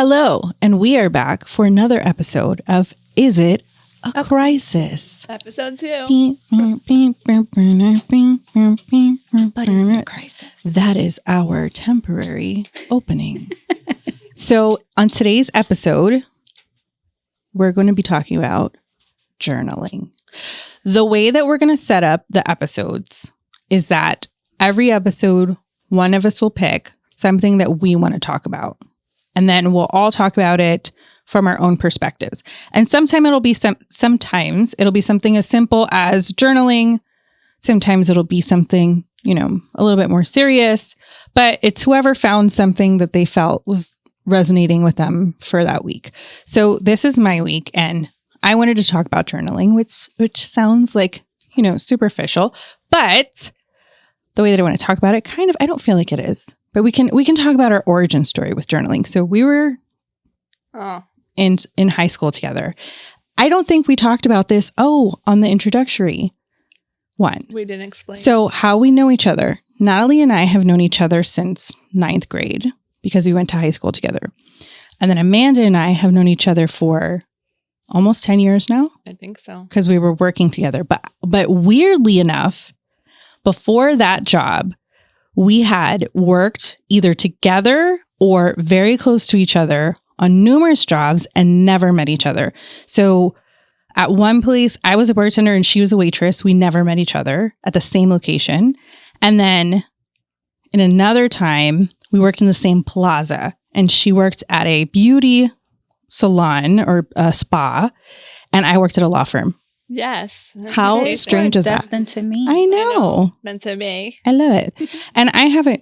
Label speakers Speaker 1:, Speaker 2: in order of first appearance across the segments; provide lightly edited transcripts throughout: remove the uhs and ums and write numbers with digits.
Speaker 1: Hello, and we are back for another episode of Is It a Crisis?
Speaker 2: Episode 2.
Speaker 1: But
Speaker 2: is it a crisis?
Speaker 1: That is our temporary opening. So on today's episode, we're going to be talking about journaling. The way that we're going to set up the episodes is that every episode, one of us will pick something that we want to talk about. And then we'll all talk about it from our own perspectives. And sometimes it'll be something as simple as journaling. Sometimes it'll be something, a little bit more serious. But it's whoever found something that they felt was resonating with them for that week. So this is my week, and I wanted to talk about journaling, which sounds like, superficial. But the way that I want to talk about it, I don't feel like it is. But we can talk about our origin story with journaling. So we were in high school together. I don't think we talked about this, on the introductory one.
Speaker 2: We didn't explain.
Speaker 1: So how we know each other. Natalie and I have known each other since 9th grade because we went to high school together. And then Amanda and I have known each other for almost 10 years now.
Speaker 2: I think so.
Speaker 1: Because we were working together. But weirdly enough, before that job, we had worked either together or very close to each other on numerous jobs and never met each other. So at one place, I was a bartender and she was a waitress. We never met each other at the same location. And then in another time, we worked in the same plaza, and she worked at a beauty salon or a spa, and I worked at a law firm.
Speaker 2: Yes.
Speaker 1: How strange is that?
Speaker 3: Destined to me.
Speaker 1: I know.
Speaker 2: Meant to me.
Speaker 1: I love it. And I haven't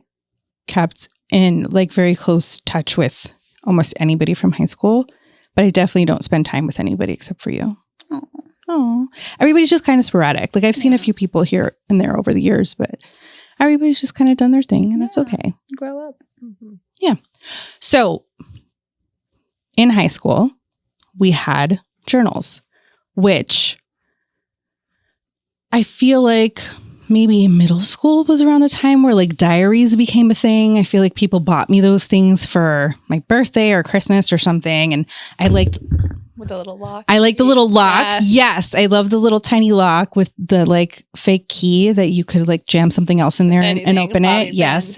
Speaker 1: kept in very close touch with almost anybody from high school, but I definitely don't spend time with anybody except for you. Oh, everybody's just kind of sporadic. I've seen a few people here and there over the years, but everybody's just kind of done their thing, and that's okay.
Speaker 3: Grow up.
Speaker 2: Mm-hmm.
Speaker 1: Yeah. So in high school, we had journals, which I feel like maybe middle school was around the time where diaries became a thing. I feel like people bought me those things for my birthday or Christmas or something. And I liked...
Speaker 2: With the little lock.
Speaker 1: I like the little lock. Yes. I love the little tiny lock with the fake key that you could jam something else in there and open it. Yes.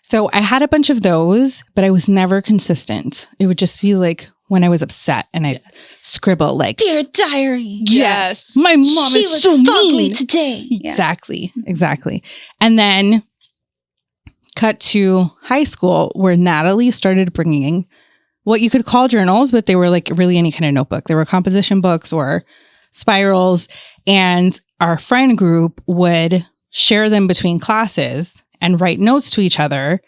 Speaker 1: So I had a bunch of those, but I was never consistent. It would just be when I was upset and I'd scribble
Speaker 3: Dear diary.
Speaker 1: Yes. My mom is so mean
Speaker 3: today.
Speaker 1: Exactly. And then cut to high school where Natalie started bringing what you could call journals, but they were really any kind of notebook. They were composition books or spirals. And our friend group would share them between classes and write notes to each other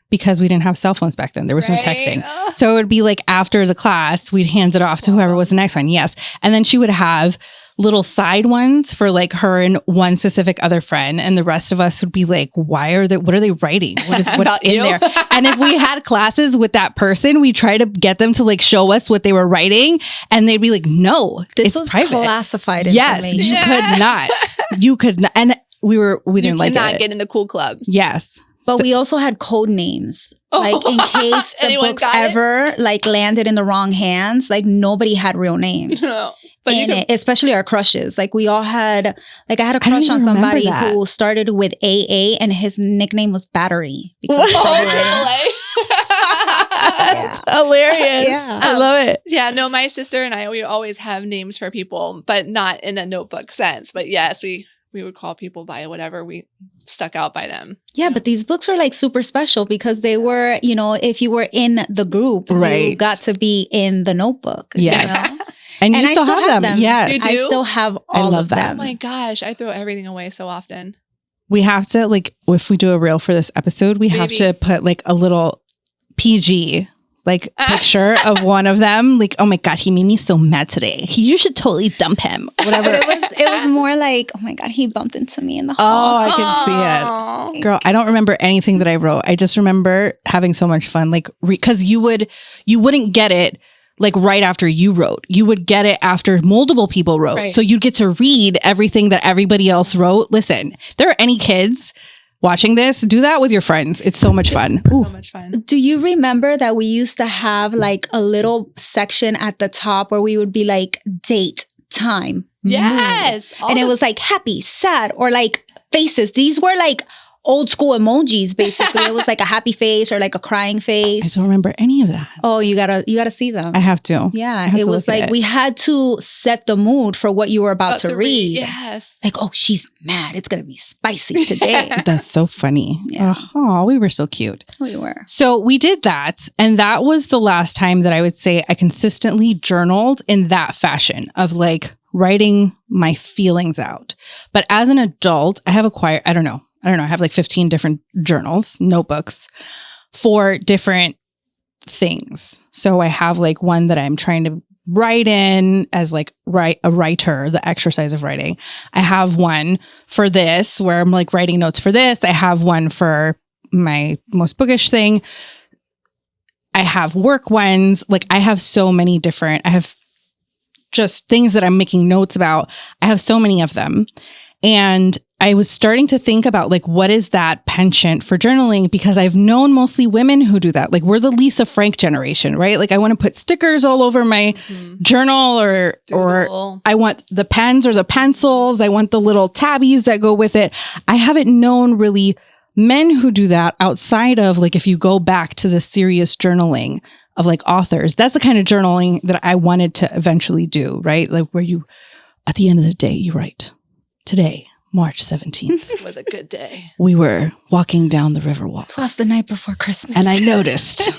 Speaker 1: because we didn't have cell phones back then. There was no texting. Oh. So it would be after the class, we'd hand it off to whoever was the next one. Yes. And then she would have little side ones for her and one specific other friend. And the rest of us would be what are they writing? What's in there? And if we had classes with that person, we try to get them to show us what they were writing. And they'd be no,
Speaker 3: this
Speaker 1: it's private.
Speaker 3: Classified
Speaker 1: information. Yes, you could not. You could not. And we didn't like it.
Speaker 2: You cannot get in the cool club.
Speaker 1: Yes.
Speaker 3: But we also had code names, in case the books ever landed in the wrong hands. Nobody had real names in it, especially our crushes. We all had, I had a crush on somebody who started with AA, and his nickname was Battery.
Speaker 1: That's hilarious.
Speaker 3: Yeah.
Speaker 1: I love it.
Speaker 2: Yeah, no, my sister and I, we always have names for people, but not in a notebook sense. But yes, we would call people by whatever we stuck out by them.
Speaker 3: Yeah, but these books were super special because they were, if you were in the group, you got to be in the notebook.
Speaker 1: Yes. And you still have them. Yes.
Speaker 2: You do?
Speaker 3: I still have all of them.
Speaker 2: Oh my gosh, I throw everything away so often.
Speaker 1: We have to, if we do a reel for this episode, we have to put a little PG picture of one of them. Oh my God, he made me so mad today. You should totally dump him. Whatever.
Speaker 3: It was more oh my God, he bumped into me in the hall.
Speaker 1: Oh, I can see it. Girl, I don't remember anything that I wrote. I just remember having so much fun. Because you wouldn't get it right after you wrote. You would get it after multiple people wrote. Right. So you'd get to read everything that everybody else wrote. Listen, if there are any kids watching this, do that with your friends. It's so much fun.
Speaker 2: So much fun.
Speaker 3: Do you remember that we used to have like a little section at the top where we would be like date, time,
Speaker 2: Yes.
Speaker 3: mood. And it was like happy, sad, or like faces. These were like old school emojis, basically. It was like a happy face or like a crying face.
Speaker 1: I don't remember any of that.
Speaker 3: Oh, you gotta see them.
Speaker 1: I have to.
Speaker 3: Yeah, it was like we had to set the mood for what you were about to read.
Speaker 2: Yes.
Speaker 3: Like, oh, she's mad. It's gonna be spicy today.
Speaker 1: That's so funny.
Speaker 3: Yeah.
Speaker 1: Oh, we were so cute.
Speaker 3: We were.
Speaker 1: So we did that. And that was the last time that I would say I consistently journaled in that fashion of like writing my feelings out. But as an adult, I have acquired, I don't know. I have like 15 different journals, notebooks for different things. So I have like one that I'm trying to write in as like a writer, the exercise of writing. I have one for this where I'm like writing notes for this. I have one for my most bookish thing. I have work ones. Like I have so many different, I have just things that I'm making notes about. I have so many of them. And I was starting to think about like, what is that penchant for journaling? Because I've known mostly women who do that. Like we're the Lisa Frank generation, right? Like I want to put stickers all over my journal or I want the pens or the pencils. I want the little tabbies that go with it. I haven't known really men who do that outside of like, if you go back to the serious journaling of like authors, that's the kind of journaling that I wanted to eventually do, right? Like where you, at the end of the day, you write, today, March 17th.
Speaker 2: It was a good day.
Speaker 1: We were walking down the river walk.
Speaker 3: 'Twas the night before Christmas.
Speaker 1: And I noticed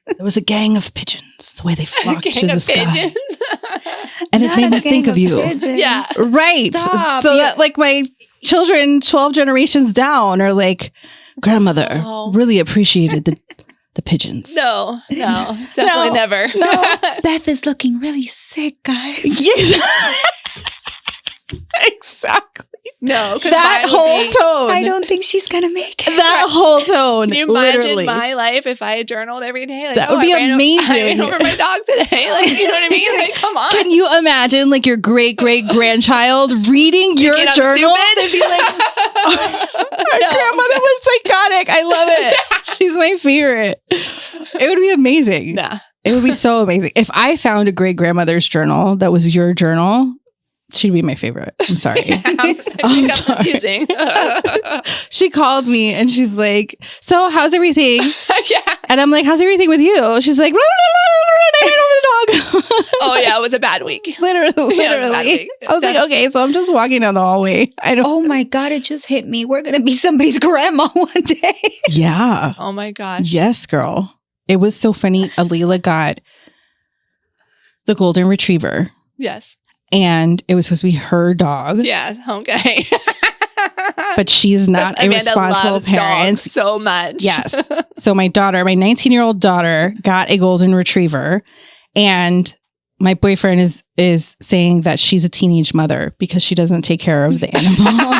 Speaker 1: there was a gang of pigeons, the way they flocked to the sky. And it made me think of you.
Speaker 2: Yeah.
Speaker 1: Right.
Speaker 3: Stop.
Speaker 1: So that like my children 12 generations down are like, grandmother really appreciated the pigeons.
Speaker 2: No, definitely never.
Speaker 3: No, Beth is looking really sick, guys.
Speaker 1: Yes. Exactly.
Speaker 2: No,
Speaker 1: that whole tone.
Speaker 3: I don't think she's gonna make it.
Speaker 1: That whole tone.
Speaker 2: Can you imagine
Speaker 1: literally.
Speaker 2: my life if I journaled every day? Like,
Speaker 1: That would be amazing.
Speaker 2: I ran over my dog today. Like, you know what I mean? Like, come on.
Speaker 1: Can you imagine like your great grandchild reading your journal and be like, my grandmother was psychotic. I love it. She's my favorite. It would be amazing.
Speaker 2: Nah.
Speaker 1: It would be so amazing. If I found a great grandmother's journal that was your journal, she'd be my favorite. I'm sorry.
Speaker 2: I'm sorry.
Speaker 1: She called me and she's like, so how's everything?
Speaker 2: Yeah.
Speaker 1: And I'm like, how's everything with you? She's like, I ran over the dog.
Speaker 2: Oh yeah, it was a bad week.
Speaker 1: Literally.
Speaker 2: Bad week.
Speaker 1: I was like, okay, so I'm just walking down the hallway.
Speaker 3: Oh my God, it just hit me. We're going to be somebody's grandma one day.
Speaker 1: Yeah.
Speaker 2: Oh my gosh.
Speaker 1: Yes, girl. It was so funny. Alila got the golden retriever.
Speaker 2: Yes.
Speaker 1: And it was supposed to be her dog.
Speaker 2: Yeah. Okay.
Speaker 1: But she's not a responsible parent.
Speaker 2: So much.
Speaker 1: Yes. So my 19-year-old daughter got a golden retriever, and my boyfriend is saying that she's a teenage mother because she doesn't take care of the animal.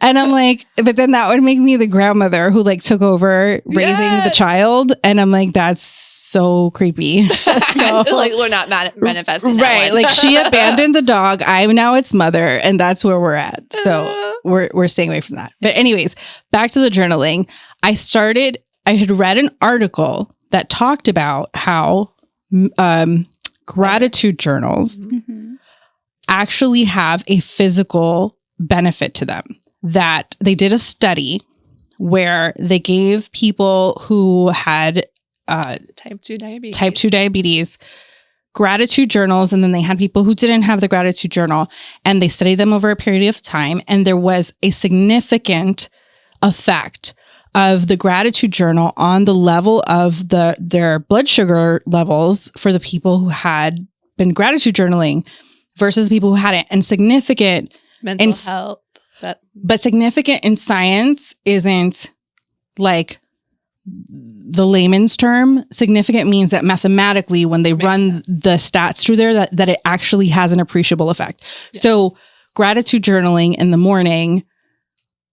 Speaker 1: And I'm like, but then that would make me the grandmother who like took over raising the child. And I'm like, that's so creepy. So,
Speaker 2: like we're not manifesting.
Speaker 1: Right. Like she abandoned the dog. I'm now its mother, and that's where we're at. So we're staying away from that. But anyways, back to the journaling. I had read an article that talked about how gratitude journals actually have a physical benefit to them. That they did a study where they gave people who had
Speaker 2: type 2
Speaker 1: diabetes gratitude journals, and then they had people who didn't have the gratitude journal, and they studied them over a period of time, and there was a significant effect of the gratitude journal on the level of their blood sugar levels for the people who had been gratitude journaling versus people who hadn't, and significant
Speaker 2: mental health.
Speaker 1: But significant in science isn't like the layman's term. Significant means that mathematically, when they run the stats through there, that it actually has an appreciable effect. Yes. So gratitude journaling in the morning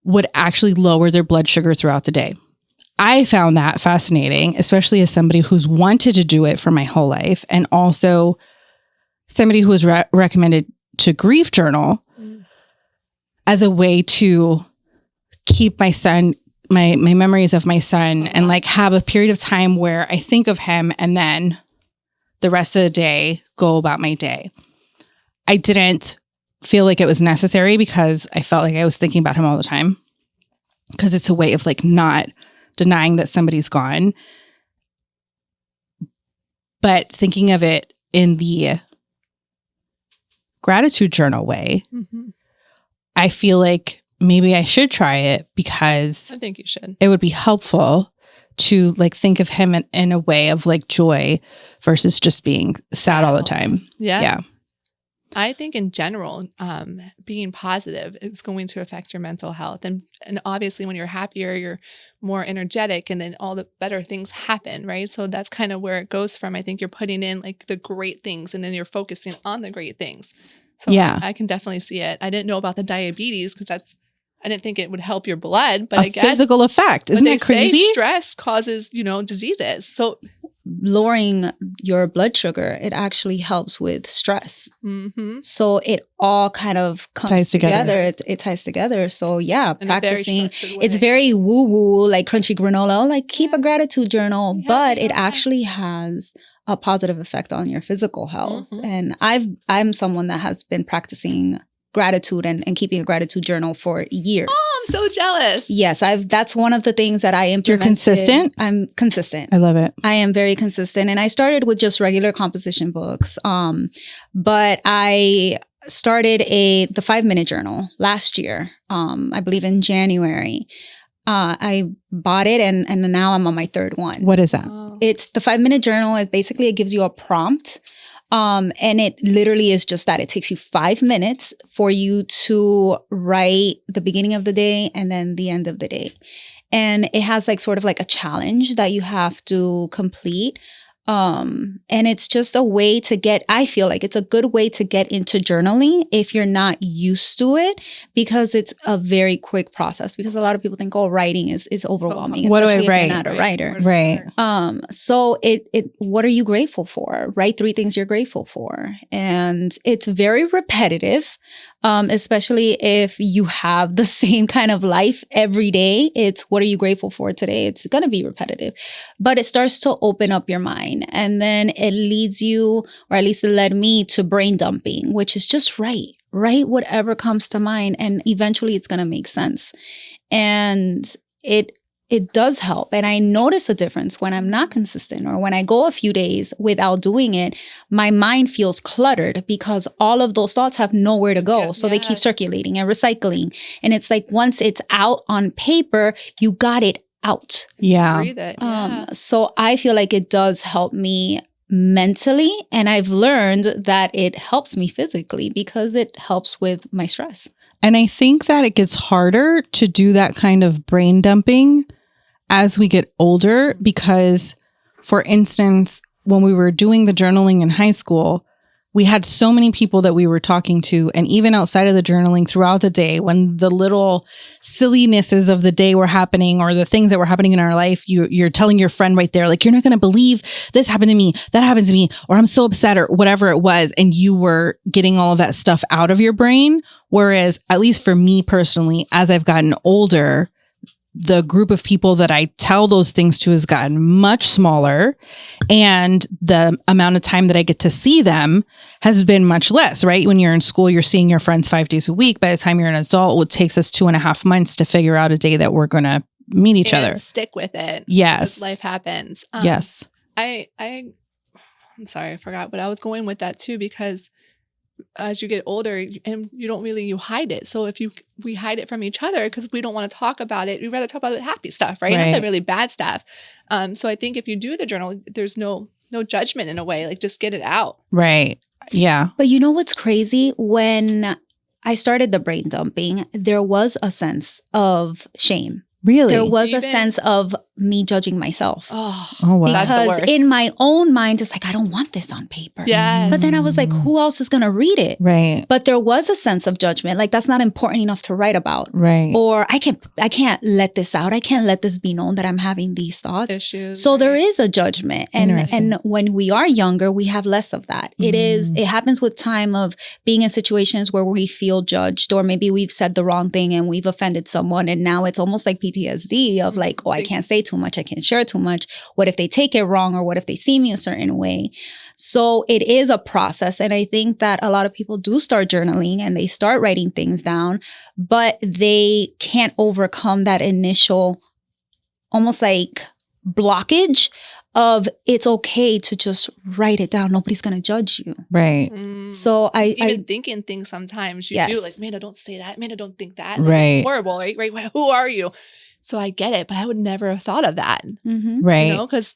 Speaker 1: would actually lower their blood sugar throughout the day. I found that fascinating, especially as somebody who's wanted to do it for my whole life, and also somebody who was recommended to grief journal as a way to keep my son, my memories of my son, and like have a period of time where I think of him and then the rest of the day go about my day. I didn't feel like it was necessary because I felt like I was thinking about him all the time, because it's a way of like not denying that somebody's gone, but thinking of it in the gratitude journal way. I feel like maybe I should try it, because
Speaker 2: I think you should.
Speaker 1: It would be helpful to like think of him in a way of like joy versus just being sad all the time.
Speaker 2: Yeah. I think in general, being positive is going to affect your mental health. And obviously when you're happier, you're more energetic, and then all the better things happen, right? So that's kind of where it goes from. I think you're putting in like the great things, and then you're focusing on the great things. So I can definitely see it. I didn't know about the diabetes because I didn't think it would help your blood, but I guess
Speaker 1: physical effect. Isn't that crazy?
Speaker 2: Stress causes, diseases. So
Speaker 3: lowering your blood sugar, it actually helps with stress. So it all kind of comes together. It ties together. So yeah, practicing. It's very woo-woo, like crunchy granola, like keep a gratitude journal, but it actually has a positive effect on your physical health. And I'm someone that has been practicing gratitude and keeping a gratitude journal for years.
Speaker 2: Oh, I'm so jealous.
Speaker 3: Yes, that's one of the things that I implemented.
Speaker 1: You're consistent?
Speaker 3: I'm consistent.
Speaker 1: I love it.
Speaker 3: I am very consistent. And I started with just regular composition books. But I started the 5-minute journal last year, I believe in January. I bought it and now I'm on my 3rd one.
Speaker 1: What is that?
Speaker 2: Oh.
Speaker 3: It's the 5-minute journal. It gives you a prompt. And it literally is just that. It takes you 5 minutes for you to write the beginning of the day and then the end of the day. And it has like sort of like a challenge that you have to complete. And it's just a way to I feel like it's a good way to get into journaling if you're not used to it, because it's a very quick process. Because a lot of people think, writing is overwhelming.
Speaker 1: What do I write?
Speaker 3: If you're not a writer.
Speaker 1: Right.
Speaker 3: So what are you grateful for? Write 3 things you're grateful for. And it's very repetitive. Especially if you have the same kind of life every day. It's what are you grateful for today? It's going to be repetitive, but it starts to open up your mind, and then it leads you, or at least it led me, to brain dumping, which is just write whatever comes to mind, and eventually it's going to make sense. And it does help. And I notice a difference when I'm not consistent, or when I go a few days without doing it. My mind feels cluttered because all of those thoughts have nowhere to go. So they keep circulating and recycling. And it's like once it's out on paper, you got it out.
Speaker 1: Yeah.
Speaker 2: Breathe it. Yeah.
Speaker 3: So I feel like it does help me mentally. And I've learned that it helps me physically because it helps with my stress.
Speaker 1: And I think that it gets harder to do that kind of brain dumping as we get older, because, for instance, when we were doing the journaling in high school, we had so many people that we were talking to, and even outside of the journaling throughout the day, when the little sillinesses of the day were happening, or the things that were happening in our life, you're telling your friend right there, like, you're not going to believe this happened to me, that happened to me, or I'm so upset, or whatever it was. And you were getting all of that stuff out of your brain. Whereas, at least for me personally, as I've gotten older, the group of people that I tell those things to has gotten much smaller, and the amount of time that I get to see them has been much less, right? When you're in school, you're seeing your friends 5 days a week. By the time you're an adult, it takes us 2.5 months to figure out a day that we're going to meet each other.
Speaker 2: Stick with it.
Speaker 1: Yes.
Speaker 2: Life happens.
Speaker 1: Yes.
Speaker 2: I'm sorry, I forgot, but I was going with that too, because as you get older, and you hide it. So we hide it from each other because we don't want to talk about it. We'd rather talk about the happy stuff, right? Not the really bad stuff. So I think if you do the journal, there's no judgment in a way, like just get it out.
Speaker 1: Right. Yeah.
Speaker 3: But you know what's crazy? When I started the brain dumping, there was a sense of shame.
Speaker 1: Really?
Speaker 3: There was a sense of me judging myself.
Speaker 2: Oh
Speaker 1: wow.
Speaker 3: Because in my own mind, it's like, I don't want this on paper.
Speaker 2: Yeah.
Speaker 3: But then I was like, who else is going to read it?
Speaker 1: Right.
Speaker 3: But there was a sense of judgment. Like, that's not important enough to write about.
Speaker 1: Right.
Speaker 3: Or I can't let this out. I can't let this be known that I'm having these thoughts.
Speaker 2: Issues.
Speaker 3: So there is a judgment. And when we are younger, we have less of that. It happens with time of being in situations where we feel judged, or maybe we've said the wrong thing and we've offended someone. And now it's almost like PTSD of like, oh, I can't say too much. I can't share too much. What if they take it wrong? Or what if they see me a certain way? So it is a process. And I think that a lot of people do start journaling and they start writing things down, but they can't overcome that initial almost like blockage of it's okay to just write it down. Nobody's going to judge you.
Speaker 1: Right.
Speaker 3: So
Speaker 2: even thinking things sometimes you do like, man, I don't say that. Man, I don't think that. Like,
Speaker 1: right.
Speaker 2: It's horrible, right? Who are you? So I get it, but I would never have thought of that.
Speaker 1: Right.
Speaker 2: You know, because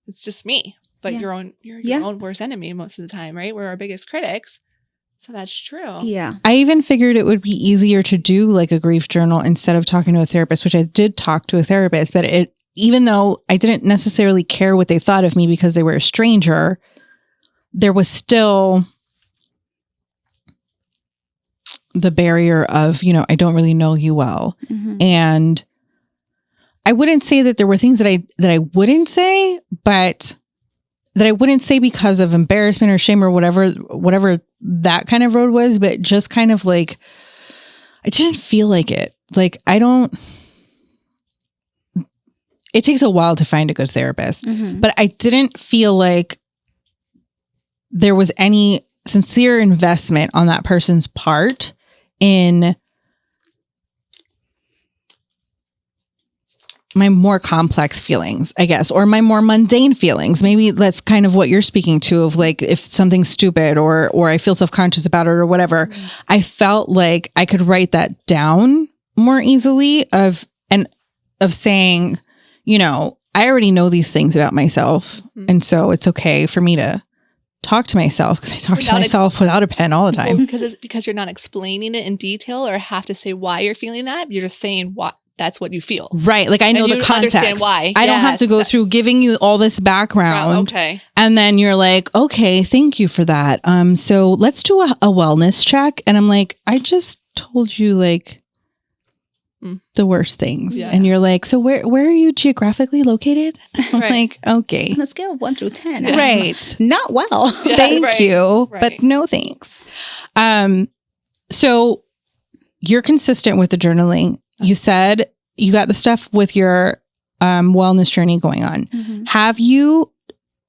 Speaker 2: it's just me. But you're your own worst enemy most of the time, right? We're our biggest critics. So that's true.
Speaker 3: Yeah.
Speaker 1: I even figured it would be easier to do like a grief journal instead of talking to a therapist, which I did talk to a therapist, but even though I didn't necessarily care what they thought of me because they were a stranger, there was still the barrier of, I don't really know you well. And I wouldn't say that there were things that I wouldn't say, but that I wouldn't say because of embarrassment or shame or whatever that kind of road was, but just kind of like, I didn't feel like it. Like, it takes a while to find a good therapist, but I didn't feel like there was any sincere investment on that person's part in my more complex feelings, I guess, or my more mundane feelings. Maybe that's kind of what you're speaking to, of like, if something's stupid or I feel self-conscious about it or whatever, I felt like I could write that down more easily of saying, I already know these things about myself. And so it's okay for me to talk to myself, because I talk to myself without a pen all the time.
Speaker 2: Because you're not explaining it in detail or have to say why you're feeling that. You're just saying that's what you feel.
Speaker 1: Right. Like, I know the context.
Speaker 2: Understand why.
Speaker 1: I don't have to go through giving you all this background.
Speaker 2: Okay.
Speaker 1: And then you're like, okay, thank you for that. So let's do a wellness check. And I'm like, I just told you like the worst things. Yeah. And you're like, so where are you geographically located? I'm like, okay.
Speaker 3: On a scale of 1 through 10.
Speaker 1: Yeah. Right.
Speaker 3: Not well.
Speaker 1: Yeah, thank you. Right. But no thanks. So you're consistent with the journaling. You said you got the stuff with your wellness journey going on. Have you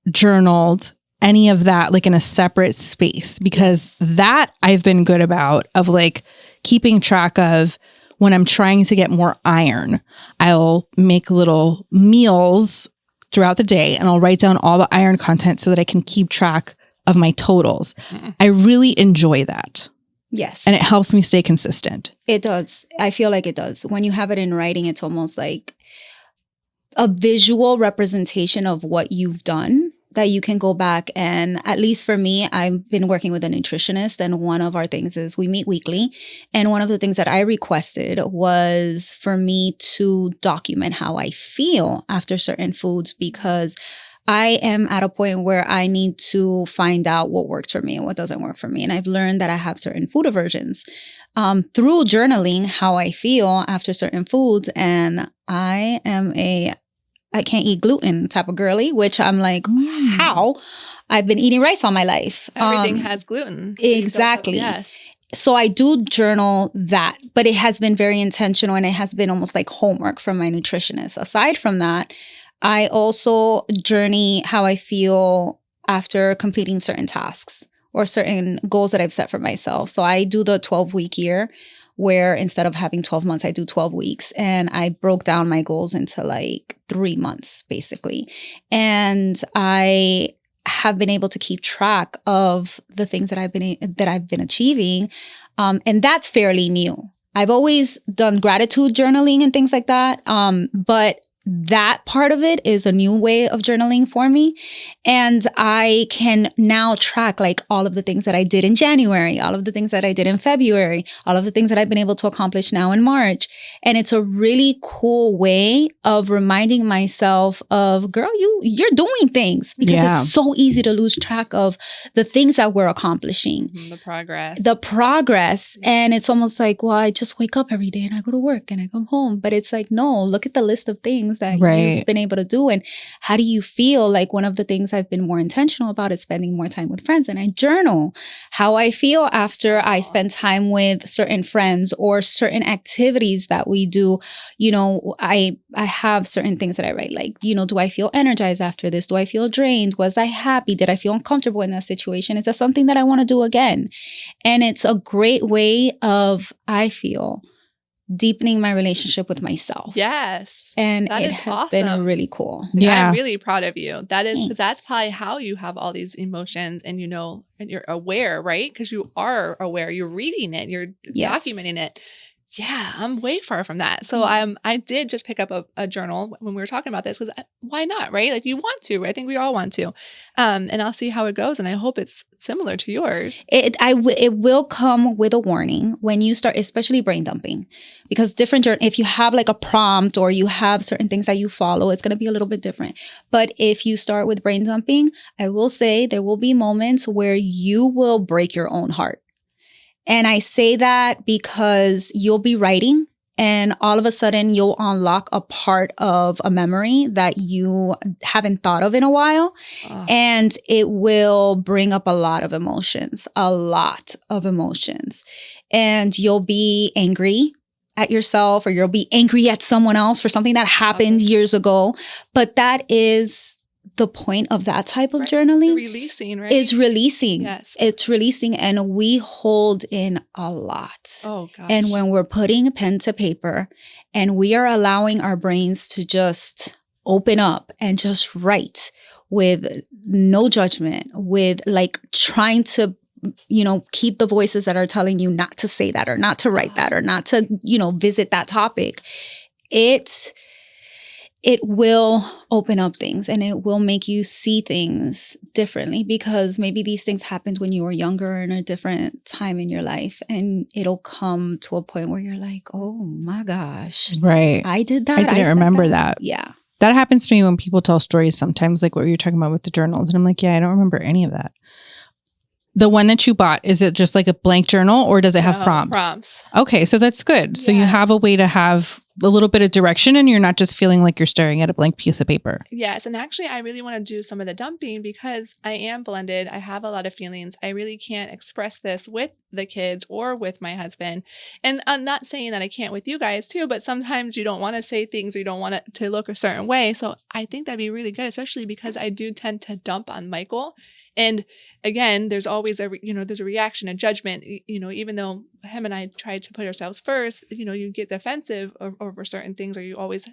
Speaker 1: journaled any of that like in a separate space? Because that I've been good about, of like keeping track of when I'm trying to get more iron. I'll make little meals throughout the day and I'll write down all the iron content so that I can keep track of my totals. I really enjoy that.
Speaker 3: Yes.
Speaker 1: And it helps me stay consistent.
Speaker 3: It does. I feel like it does. When you have it in writing, it's almost like a visual representation of what you've done that you can go back. And at least for me, I've been working with a nutritionist, and one of our things is we meet weekly. And one of the things that I requested was for me to document how I feel after certain foods, because I am at a point where I need to find out what works for me and what doesn't work for me. And I've learned that I have certain food aversions through journaling how I feel after certain foods. And I am I can't eat gluten type of girly, which I'm like, how? I've been eating rice all my life.
Speaker 2: Everything has gluten.
Speaker 3: So exactly.
Speaker 2: Yes.
Speaker 3: So I do journal that, but it has been very intentional and it has been almost like homework from my nutritionist. Aside from that, I also journey how I feel after completing certain tasks or certain goals that I've set for myself. So I do the 12-week year, where instead of having 12 months, I do 12 weeks. And I broke down my goals into like 3 months, basically. And I have been able to keep track of the things that I've been achieving. And that's fairly new. I've always done gratitude journaling and things like that. But that part of it is a new way of journaling for me. And I can now track like all of the things that I did in January, all of the things that I did in February, all of the things that I've been able to accomplish now in March. And it's a really cool way of reminding myself of, girl, you're doing things, because it's so easy to lose track of the things that we're accomplishing.
Speaker 2: The progress.
Speaker 3: And it's almost like, well, I just wake up every day and I go to work and I come home. But it's like, no, look at the list of things that you've been able to do. And how do you feel? Like, one of the things I've been more intentional about is spending more time with friends, and I journal how I feel after I spend time with certain friends or certain activities that we do. You know, I have certain things that I write, like, you know, do I feel energized after this? Do I feel drained? Was I happy? Did I feel uncomfortable in that situation? Is that something that I want to do again? And it's a great way of, I feel, deepening my relationship with myself.
Speaker 2: Yes.
Speaker 3: And it has been really cool.
Speaker 2: Yeah. I'm really proud of you. That is, because that's probably how you have all these emotions, and, you know, and you're aware, right? Because you are aware, you're reading it, you're documenting it. Yeah, I'm way far from that. So I did just pick up a journal when we were talking about this, because why not, right? Like, you want to. I think we all want to. And I'll see how it goes, and I hope it's similar to yours.
Speaker 3: It will come with a warning when you start, especially brain dumping, because if you have like a prompt or you have certain things that you follow, it's going to be a little bit different. But if you start with brain dumping, I will say there will be moments where you will break your own heart. And I say that because you'll be writing and all of a sudden you'll unlock a part of a memory that you haven't thought of in a while. And it will bring up a lot of emotions. And you'll be angry at yourself, or you'll be angry at someone else for something that happened years ago. But that is the point of that type of journaling.
Speaker 2: Releasing, right?
Speaker 3: Is releasing.
Speaker 2: Yes.
Speaker 3: It's releasing, and we hold in a lot.
Speaker 2: Oh, gosh.
Speaker 3: And when we're putting pen to paper and we are allowing our brains to just open up and just write with no judgment, with like trying to, you know, keep the voices that are telling you not to say that or not to write that or not to, you know, visit that topic, it will open up things, and it will make you see things differently, because maybe these things happened when you were younger in a different time in your life, and it'll come to a point where you're like, oh my gosh,
Speaker 1: right,
Speaker 3: I did that.
Speaker 1: I didn't remember that.
Speaker 3: Yeah.
Speaker 1: That happens to me when people tell stories sometimes, like what you're talking about with the journals. And I'm like, yeah, I don't remember any of that. The one that you bought, is it just like a blank journal, or does it have prompts?
Speaker 2: Prompts.
Speaker 1: Okay, so that's good. So you have a way to have a little bit of direction, and you're not just feeling like you're staring at a blank piece of paper.
Speaker 2: Yes. And actually, I really want to do some of the dumping, because I am blended. I have a lot of feelings. I really can't express this with the kids or with my husband. And I'm not saying that I can't with you guys too, but sometimes you don't want to say things, or you don't want it to look a certain way. So I think that'd be really good, especially because I do tend to dump on Michael. And again, there's always there's a reaction, a judgment, even though him and I try to put ourselves first, you get defensive over certain things, or you always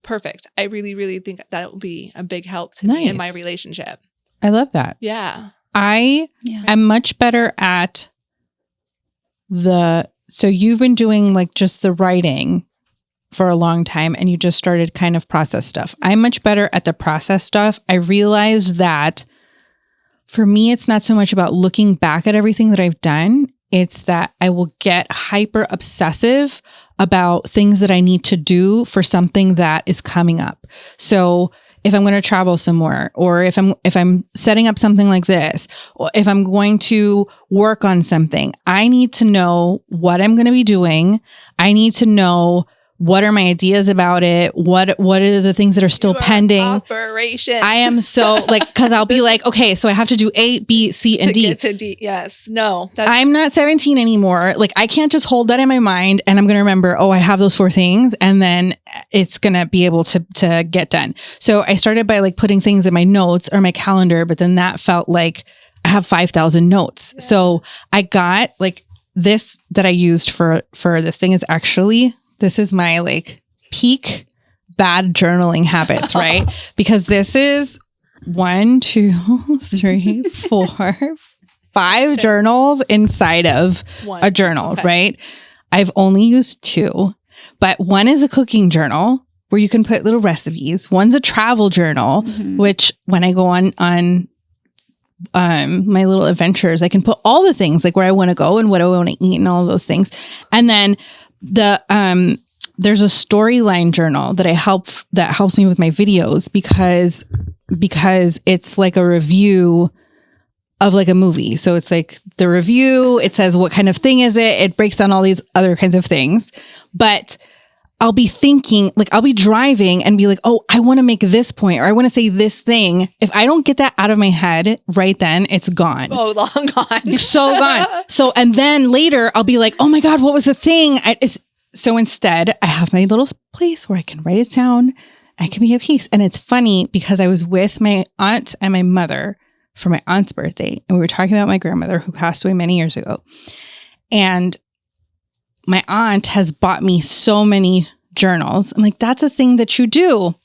Speaker 2: perfect. I really, really think that will be a big help to me in my relationship.
Speaker 1: I love that.
Speaker 2: Yeah.
Speaker 1: I am much better at so you've been doing like just the writing for a long time, and you just started kind of process stuff. I'm much better at the process stuff. I realized that for me, it's not so much about looking back at everything that I've done. It's that I will get hyper obsessive about things that I need to do for something that is coming up. So if I'm going to travel somewhere, or if I'm setting up something like this, or if I'm going to work on something, I need to know what I'm going to be doing. I need to know what are my ideas about it? What are the things that are still pending?
Speaker 2: Operation.
Speaker 1: I am so like, because I'll be like, okay, so I have to do A, B, C, and D.
Speaker 2: Get to D. Yes. No.
Speaker 1: I'm not 17 anymore. Like, I can't just hold that in my mind and I'm going to remember, oh, I have those 4 things, and then it's going to be able to get done. So I started by like putting things in my notes or my calendar, but then that felt like I have 5,000 notes. Yeah. So I got like this that I used for this thing is actually... This is my like peak bad journaling habits, right? Because this is 1, 2, 3, 4, 5 journals inside of a journal, right? I've only used 2, but one is a cooking journal where you can put little recipes. One's a travel journal, which when I go on my little adventures, I can put all the things like where I want to go and what I want to eat and all of those things. And then there's a storyline journal that helps me with my videos because it's like a review of like a movie. So it's like the review, it says what kind of thing is it? It breaks down all these other kinds of things. But I'll be thinking, like I'll be driving and be like, oh, I want to make this point or I want to say this thing. If I don't get that out of my head right then, it's gone.
Speaker 2: Oh, long gone.
Speaker 1: So gone. So, and then later I'll be like, oh my God, what was the thing? So instead I have my little place where I can write it down. I can be at peace. And it's funny because I was with my aunt and my mother for my aunt's birthday. And we were talking about my grandmother who passed away many years ago. And my aunt has bought me so many journals. I'm like, that's a thing that you do.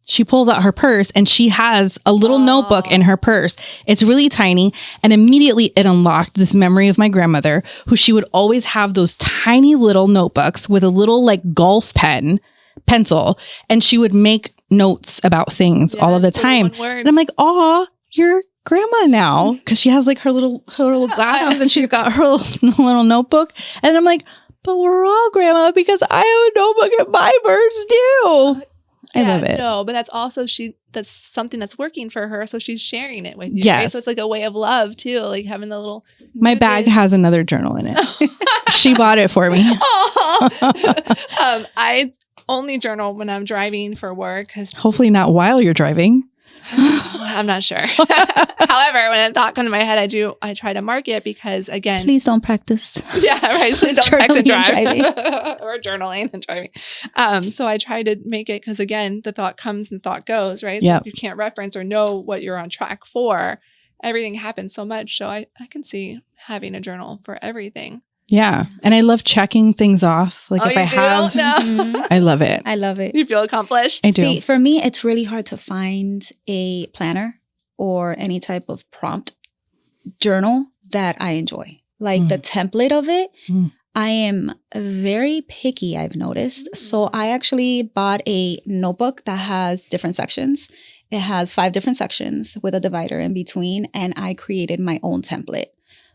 Speaker 1: She pulls out her purse and she has a little notebook in her purse. It's really tiny. And immediately it unlocked this memory of my grandmother, who she would always have those tiny little notebooks with a little like golf pencil. And she would make notes about things all of the time. And I'm like, aw, you're grandma now. Cause she has like her little glasses and she's got her little notebook. And I'm like, but we're all grandma because I have a notebook and my birds do. I love it.
Speaker 2: No, but that's also that's something that's working for her. So she's sharing it with you.
Speaker 1: Yes.
Speaker 2: Right? So it's like a way of love too. Like having the little.
Speaker 1: My bag has another journal in it. She bought it for me.
Speaker 2: I only journal when I'm driving for work.
Speaker 1: Hopefully not while you're driving.
Speaker 2: I'm not sure. However, when a thought comes to my head, I try to mark it because again,
Speaker 3: please don't practice.
Speaker 2: Yeah, right. Please don't text and drive or journaling and driving. So I try to make it because again, the thought comes and the thought goes, right? So if you can't reference or know what you're on track for, everything happens so much. So I can see having a journal for everything.
Speaker 1: Yeah. And I love checking things off. Like if I have, I love it.
Speaker 3: I love it.
Speaker 2: You feel accomplished?
Speaker 1: I do.
Speaker 3: See, for me, it's really hard to find a planner or any type of prompt journal that I enjoy. Like the template of it, I am very picky, I've noticed. So I actually bought a notebook that has different sections. It has 5 different sections with a divider in between. And I created my own template.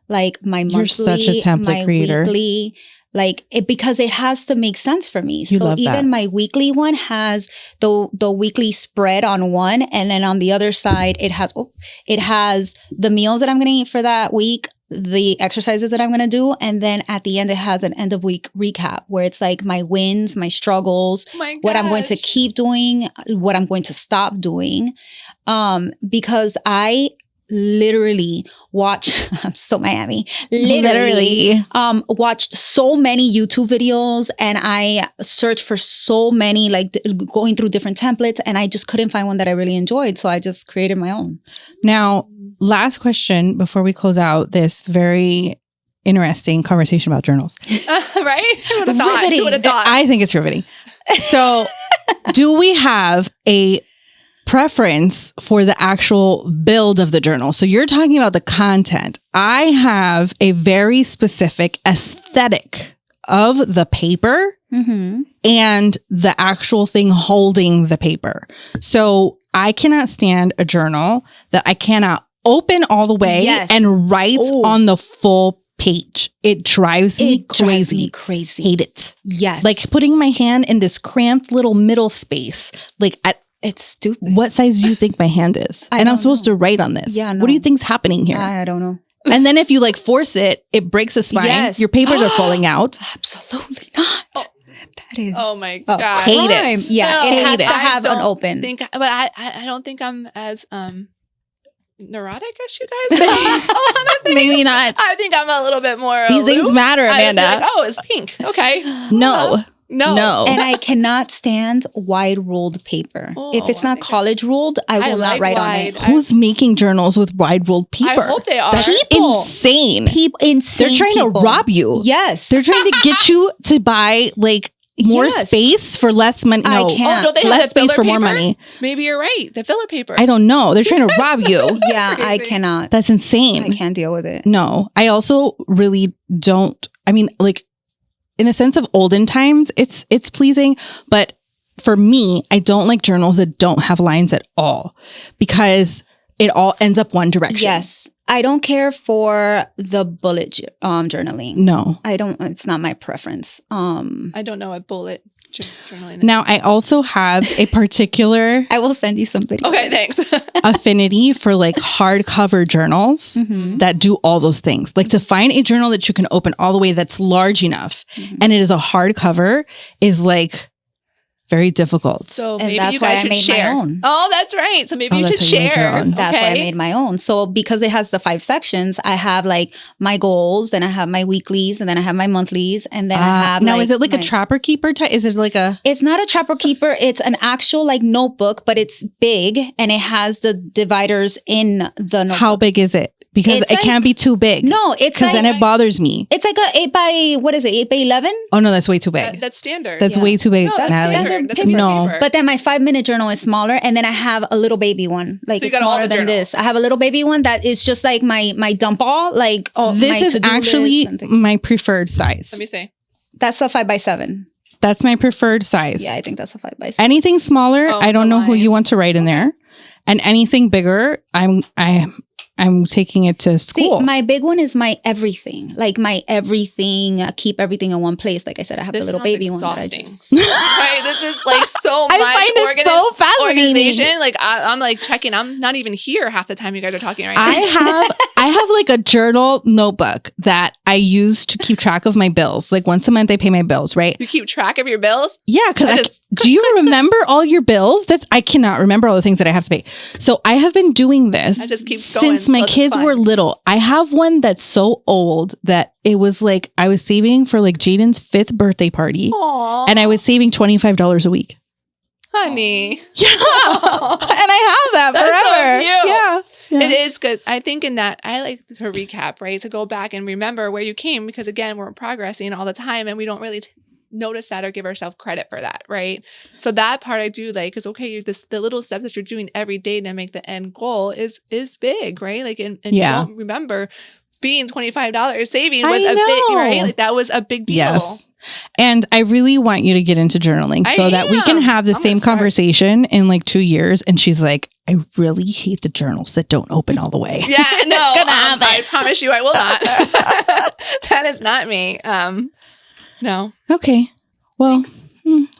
Speaker 3: Like my monthly,
Speaker 1: you're such a template
Speaker 3: my
Speaker 1: creator.
Speaker 3: Weekly, like it, because it has to make sense for me.
Speaker 1: You
Speaker 3: so
Speaker 1: love
Speaker 3: even
Speaker 1: that.
Speaker 3: My weekly one has the weekly spread on one, and then on the other side it has the meals that I'm going to eat for that week, the exercises that I'm going to do, and then at the end it has an end of week recap where it's like my wins, my struggles, what I'm going to keep doing, what I'm going to stop doing, because I literally I'm so Miami. Literally watched so many YouTube videos and I searched for so many, like going through different templates, and I just couldn't find one that I really enjoyed. So I just created my own.
Speaker 1: Now, last question before we close out this very interesting conversation about journals.
Speaker 2: Right? Who would have thought?
Speaker 1: I think it's riveting. So do we have a preference for the actual build of the journal? So you're talking about the content. I have a very specific aesthetic of the paper and the actual thing holding the paper. So I cannot stand a journal that I cannot open all the way and write on the full page. It drives me crazy. Hate it.
Speaker 3: Yes.
Speaker 1: Like putting my hand in this cramped little middle space. Like
Speaker 3: it's stupid.
Speaker 1: What size do you think my hand is? And I'm supposed to write on this.
Speaker 3: Yeah, no.
Speaker 1: What do you think's happening here?
Speaker 3: I don't know.
Speaker 1: And then if you like force it, it breaks the spine.
Speaker 3: Yes.
Speaker 1: Your papers are falling out.
Speaker 3: Absolutely not. That is.
Speaker 2: Oh my God.
Speaker 1: Hate it.
Speaker 3: Yeah,
Speaker 2: No,
Speaker 3: it has to
Speaker 2: I
Speaker 3: have an
Speaker 2: don't
Speaker 3: open.
Speaker 2: But I don't think I'm as neurotic as you guys.
Speaker 1: Maybe not.
Speaker 2: I think I'm a little bit more.
Speaker 1: These things matter, Amanda.
Speaker 2: Like, oh, it's pink. Okay.
Speaker 1: No.
Speaker 3: And I cannot stand wide ruled paper. If it's not college ruled, I will not write on it.
Speaker 1: Who's making journals with wide ruled paper?
Speaker 2: I hope they are.
Speaker 1: That's insane.
Speaker 3: Insane.
Speaker 1: They're trying to rob you.
Speaker 3: Yes.
Speaker 1: They're trying to get you to buy like more space for less money. No,
Speaker 3: I can't.
Speaker 2: Don't they have
Speaker 1: less
Speaker 2: the
Speaker 1: space for
Speaker 2: filler
Speaker 1: more
Speaker 2: paper?
Speaker 1: money.
Speaker 2: Maybe you're right. The filler paper.
Speaker 1: I don't know. They're trying to rob you.
Speaker 3: Yeah, I cannot.
Speaker 1: That's insane.
Speaker 3: I can't deal with it.
Speaker 1: No, I also really don't. I mean, like in the sense of olden times, it's pleasing, but for me, I don't like journals that don't have lines at all because it all ends up one direction.
Speaker 3: Yes. I don't care for the bullet journaling.
Speaker 1: No.
Speaker 3: I don't. It's not my preference.
Speaker 2: I don't know what bullet journaling.
Speaker 1: Now, I also have a particular
Speaker 3: I will send you some videos.
Speaker 2: Okay, thanks.
Speaker 1: affinity for like hardcover journals that do all those things. Like to find a journal that you can open all the way that's large enough and it is a hardcover is like very difficult.
Speaker 2: So
Speaker 3: And
Speaker 2: maybe
Speaker 3: that's
Speaker 2: you
Speaker 3: why
Speaker 2: guys
Speaker 3: I
Speaker 2: should
Speaker 3: made
Speaker 2: share.
Speaker 3: my own.
Speaker 2: Oh, that's right. So maybe you
Speaker 1: that's
Speaker 2: should
Speaker 1: how you made your
Speaker 2: share.
Speaker 1: own.
Speaker 3: That's why I made my own. So because it has the 5 sections, I have like my goals, then I have my weeklies, and then I have my monthlies, and then I have
Speaker 1: now,
Speaker 3: like,
Speaker 1: is it like a trapper keeper type? Is it like a...
Speaker 3: It's not a trapper keeper. It's an actual like notebook, but it's big and it has the dividers in the notebook.
Speaker 1: How big is it? Because
Speaker 3: It's
Speaker 1: it
Speaker 3: like-
Speaker 1: can't be too big.
Speaker 3: No, it's
Speaker 1: Because
Speaker 3: like,
Speaker 1: then it bothers me.
Speaker 3: it's like a 8 by, what is it? 8 by 11?
Speaker 1: Oh, no, that's way too big.
Speaker 2: That's standard.
Speaker 1: That's
Speaker 3: yeah.
Speaker 1: way too big,
Speaker 2: No, that's
Speaker 1: Natalie.
Speaker 2: standard. That's a
Speaker 1: No.
Speaker 2: paper.
Speaker 3: But then my 5-minute journal is smaller, and then I have a little baby one, like
Speaker 2: So you
Speaker 3: it's
Speaker 2: got all
Speaker 3: smaller
Speaker 2: the
Speaker 3: than
Speaker 2: journals.
Speaker 3: this. I have a little baby one that is just like my dump all, like my
Speaker 1: This is
Speaker 3: to-do
Speaker 1: actually
Speaker 3: list and things.
Speaker 1: my preferred size.
Speaker 2: Let me see.
Speaker 3: That's a 5 by 7.
Speaker 1: That's my preferred size.
Speaker 3: Yeah, I think that's a 5 by 7.
Speaker 1: Anything smaller,
Speaker 2: Oh,
Speaker 1: I don't
Speaker 2: the
Speaker 1: know who you
Speaker 2: lines.
Speaker 1: want to write in there. And anything bigger, I'm taking it to school.
Speaker 3: See, my big one is my everything, like my everything. Keep everything in one place. Like I said, I have
Speaker 2: This
Speaker 3: the little
Speaker 2: sounds
Speaker 3: baby one. That I
Speaker 2: exhausting.
Speaker 3: just-
Speaker 2: Right? This is like so much
Speaker 1: I find it so fascinating.
Speaker 2: organization. Like I'm like checking. I'm not even here half the time you guys are talking right now.
Speaker 1: I have like a journal notebook that I use to keep track of my bills. Like once a month I pay my bills, right?
Speaker 2: You keep track of your bills?
Speaker 1: Yeah, because
Speaker 2: That is-
Speaker 1: do you remember all your bills? I cannot remember all the things that I have to pay. So I have been doing this
Speaker 2: That just keeps going
Speaker 1: since my
Speaker 2: till it's
Speaker 1: kids
Speaker 2: fun.
Speaker 1: were little. I have one that's so old that it was like I was saving for like Jaden's 5th birthday party,
Speaker 2: Aww.
Speaker 1: and I was saving $25 a week.
Speaker 2: honey.
Speaker 1: Yeah, and I have that
Speaker 2: That's so
Speaker 1: forever.
Speaker 2: cute.
Speaker 1: Yeah.
Speaker 2: It is good. I think in that, I like to recap, right? To go back and remember where you came because, again, we're progressing all the time and we don't really notice that or give ourselves credit for that, right? So that part I do like because, okay, the little steps that you're doing every day to make the end goal is big, right? Like, and
Speaker 1: Yeah.
Speaker 2: you don't remember being $25 saving
Speaker 1: I
Speaker 2: was a big,
Speaker 1: know.
Speaker 2: right? Like that was a big deal.
Speaker 1: Yes. And I really want you to get into journaling so that we can
Speaker 2: am.
Speaker 1: have the
Speaker 2: I'm gonna
Speaker 1: same
Speaker 2: start.
Speaker 1: conversation in like 2 years. And she's like, I really hate the journals that don't open all the way.
Speaker 2: Yeah, no,
Speaker 1: gonna happen.
Speaker 2: I promise you I will not. That is not me. No.
Speaker 1: Okay. Well,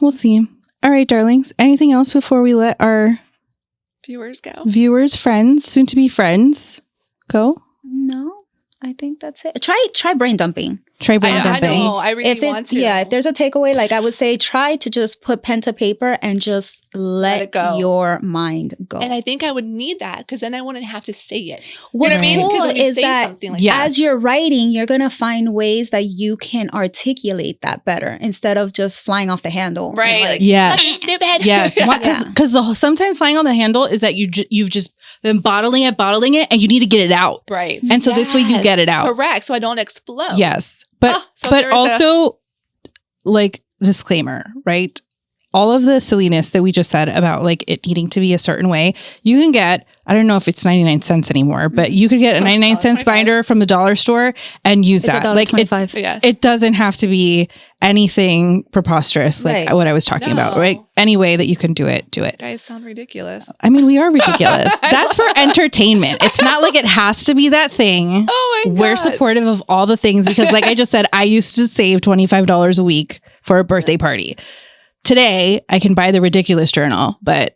Speaker 1: we'll see. All right, darlings. Anything else before we let our
Speaker 2: Viewers go.
Speaker 1: viewers, friends, soon to be friends, go?
Speaker 3: No, I think that's it. Try brain dumping.
Speaker 1: Try brain
Speaker 2: I
Speaker 1: dumping.
Speaker 2: know. I really want to.
Speaker 3: Yeah, if there's a takeaway, like I would say, try to just put pen to paper and just let
Speaker 2: it go.
Speaker 3: your mind go.
Speaker 2: And I think I would need that because then I wouldn't have to say it.
Speaker 3: What's
Speaker 2: you know what I mean?
Speaker 3: cool
Speaker 2: Because when you
Speaker 3: is
Speaker 2: say
Speaker 3: that
Speaker 2: something like
Speaker 1: Yeah.
Speaker 3: as you're writing, you're going to find ways that you can articulate that better instead of just flying off the handle. and
Speaker 2: Right,
Speaker 3: like,
Speaker 2: like,
Speaker 1: Yes.
Speaker 2: "Fucking stupid.
Speaker 1: Yes,
Speaker 3: Yeah.
Speaker 1: because sometimes flying on the handle is that you've just been bottling it, and you need to get it out,
Speaker 2: Right.
Speaker 1: and so this way you
Speaker 3: Yes.
Speaker 1: get it out.
Speaker 2: Correct. So I don't explode.
Speaker 1: Yes, but
Speaker 2: Oh, so
Speaker 1: but
Speaker 2: there is
Speaker 1: also like disclaimer, right? All of the silliness that we just said about like it needing to be a certain way, you can get. I don't know if it's 99 cents anymore, but you could get a 99 cents
Speaker 2: $1.25.
Speaker 1: binder from the dollar store and use
Speaker 3: It's
Speaker 1: that.
Speaker 3: $1.25.
Speaker 1: Like
Speaker 2: Yes.
Speaker 1: it doesn't have to be anything preposterous like
Speaker 3: Right.
Speaker 1: what I was talking about,
Speaker 2: No.
Speaker 1: right? Any way that you can do it, do it.
Speaker 2: You guys sound ridiculous.
Speaker 1: I mean, we are ridiculous.
Speaker 2: I
Speaker 1: That's for entertainment. It's not like it has to be that thing.
Speaker 2: Oh my god.
Speaker 1: We're supportive of all the things because, like I just said, I used to save $25 a week for a birthday party. Today, I can buy the ridiculous journal, but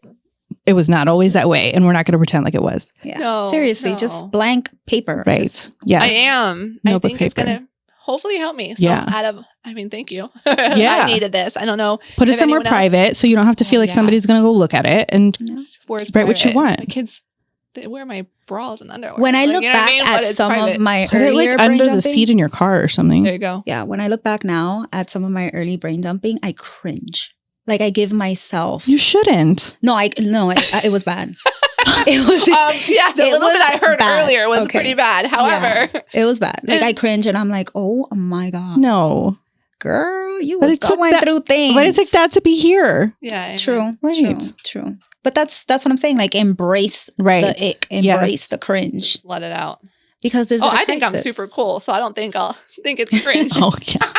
Speaker 1: it was not always that way. And we're not going to pretend like it was.
Speaker 3: Yeah.
Speaker 2: No,
Speaker 3: Seriously,
Speaker 2: no.
Speaker 3: just blank paper.
Speaker 1: Right.
Speaker 3: Just-
Speaker 1: Yes.
Speaker 2: I am. I
Speaker 1: Notebook
Speaker 2: think it's
Speaker 1: paper.
Speaker 2: gonna hopefully help me. So
Speaker 1: Yeah.
Speaker 2: thank you.
Speaker 1: Yeah.
Speaker 2: I needed this. I don't know.
Speaker 1: Put it
Speaker 2: if
Speaker 1: somewhere
Speaker 2: anyone else-
Speaker 1: private so you don't have to feel like
Speaker 2: Yeah.
Speaker 1: somebody's going to go look at it. And
Speaker 2: Where's
Speaker 1: Write what you
Speaker 2: private?
Speaker 1: want.
Speaker 2: My kids, they wear my bras and underwear.
Speaker 3: When I
Speaker 2: Like,
Speaker 3: look
Speaker 2: you know what
Speaker 3: back
Speaker 2: I mean? But
Speaker 3: at
Speaker 2: it's
Speaker 3: some
Speaker 2: private.
Speaker 3: of my
Speaker 1: put it
Speaker 3: earlier
Speaker 1: like
Speaker 3: brain
Speaker 1: under the
Speaker 3: dumping,
Speaker 1: seat in your car or something.
Speaker 2: There you go.
Speaker 3: yeah, when I look back now at some of my early brain dumping, I cringe. Like I give myself.
Speaker 1: You shouldn't.
Speaker 3: It was bad. It was.
Speaker 2: Yeah, the
Speaker 3: It
Speaker 2: little bit
Speaker 3: was
Speaker 2: I heard
Speaker 3: bad.
Speaker 2: earlier was
Speaker 3: Okay.
Speaker 2: pretty bad. However,
Speaker 3: It was bad. Like I cringe and I'm like, oh my god,
Speaker 1: No.
Speaker 3: girl, you
Speaker 1: But
Speaker 3: was
Speaker 1: it took
Speaker 3: going
Speaker 1: that-
Speaker 3: through things.
Speaker 1: But it's like that to be here.
Speaker 2: yeah,
Speaker 3: True,
Speaker 1: Right.
Speaker 3: true. But that's what I'm saying. Like embrace
Speaker 1: Right.
Speaker 3: the ick, embrace
Speaker 1: Yes.
Speaker 3: the cringe,
Speaker 2: Let it out.
Speaker 3: because there's.
Speaker 2: I think I'm super cool, so I don't think I'll think it's cringe.
Speaker 1: Oh, yeah.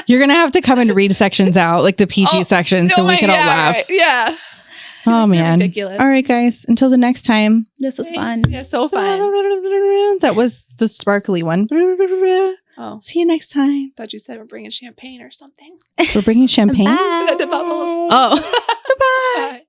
Speaker 1: You're going to have to come and read sections out, like the PG section, so we can all laugh.
Speaker 2: Right. Yeah.
Speaker 1: Oh, man.
Speaker 2: Ridiculous.
Speaker 1: All right, guys. Until the next time.
Speaker 3: This was fun.
Speaker 2: Yeah, so fun.
Speaker 1: That was the sparkly one.
Speaker 2: Oh,
Speaker 1: See you next time.
Speaker 2: thought you said we're bringing champagne or something.
Speaker 1: We're bringing champagne.
Speaker 3: Bye.
Speaker 2: The bubbles.
Speaker 1: Oh, bye.
Speaker 2: Bye.